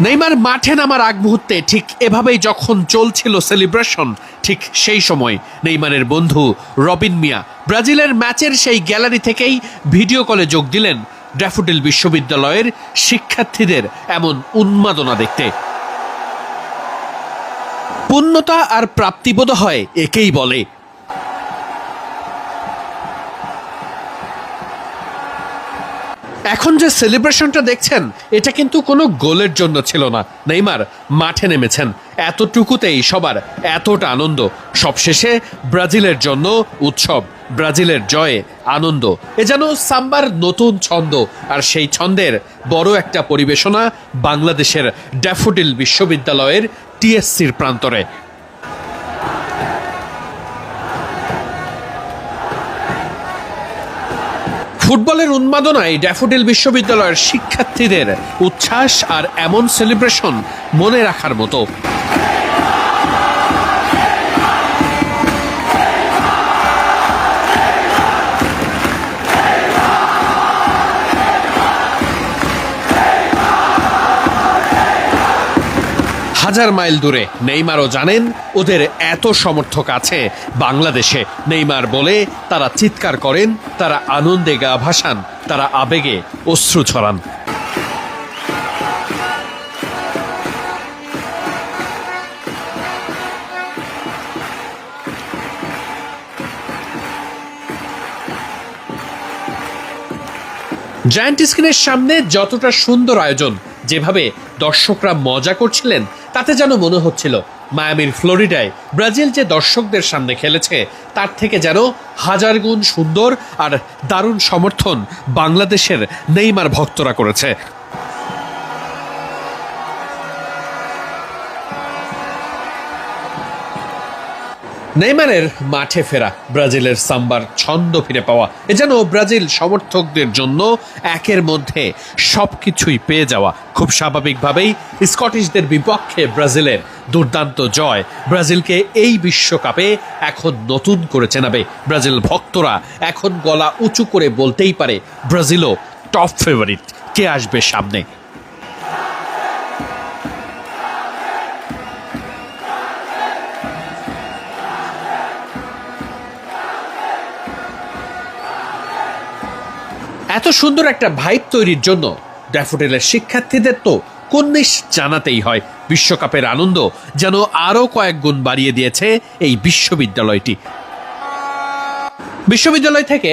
Neymar মাঠে নামার আগ মুহূর্তে ঠিক এভাবেই যখন চলছিল সেলিব্রেশন, ঠিক সেই সময় নেইমারের বন্ধু রবিন মিয়া ব্রাজিলের ম্যাচের সেই গ্যালারি থেকেই ভিডিও কলে যোগ দিলেন ড্যাফোডিল বিশ্ববিদ্যালয়ের শিক্ষার্থীদের এমন উন্মাদনা দেখতে। পূর্ণতা আর প্রাপ্তিবোধ হয় একেই বলে। এখন যে সেলিব্রেশনটা দেখছেন, এটা কিন্তু কোনো গোলের জন্য ছিল না। নেইমার মাঠে নেমেছেন, এতটুকুতেই সবার এতটা আনন্দ। সবশেষে ব্রাজিলের জন্য উৎসব, ব্রাজিলের জয়ে আনন্দ। এ যেন সাম্বার নতুন ছন্দ, আর সেই ছন্দের বড় একটা পরিবেশনা বাংলাদেশের ড্যাফোডিল বিশ্ববিদ্যালয়ের টিএসসির প্রান্তরে। ফুটবলের উন্মাদনায় ড্যাফোডিল বিশ্ববিদ্যালয়ের শিক্ষার্থীদের উচ্ছ্বাস আর এমন সেলিব্রেশন মনে রাখার মতো। হাজার মাইল দূরে নেইমারও জানেন ওদের এত সমর্থক আছে বাংলাদেশে। নেইমার বলে তারা চিৎকার করেন, তারা আনন্দে গা ভাসান, তারা আবেগে অশ্রু ছড়ান। জায়ান্ট স্ক্রিনের সামনে যতটা সুন্দর আয়োজন, যেভাবে দর্শকরা মজা করছিলেন, তাতে যেন মনে হচ্ছিল মায়ামির ফ্লোরিডায় ব্রাজিল যে দর্শকদের সামনে খেলেছে তার থেকে যেন হাজার গুণ সুন্দর আর দারুণ সমর্থন বাংলাদেশের নেইমার ভক্তরা করেছে। নেইমারের মাঠে ফেরা, ব্রাজিলের সাম্বার ছন্দ ফিরে পাওয়া, এ যেন ব্রাজিল সমর্থকদের জন্য একের মধ্যে সবকিছুই পেয়ে যাওয়া। খুব স্বাভাবিকভাবেই স্কটিশদের বিপক্ষে ব্রাজিলের দুর্দান্ত জয় ব্রাজিলকে এই বিশ্বকাপে এখন নতুন করে চেনাবে। ব্রাজিল ভক্তরা এখন গলা উঁচু করে বলতেই পারে ব্রাজিলও টপ ফেভারিট। কে আসবে সামনে? এত সুন্দর একটা ভাইব তৈরির জন্য ড্যাফোডিলের শিক্ষার্থীদের তো কুর্নিশ জানাতেই হয়। বিশ্বকাপের আনন্দ যেন আরও কয়েক গুণ বাড়িয়ে দিয়েছে এই বিশ্ববিদ্যালয়টি। বিশ্ববিদ্যালয় থেকে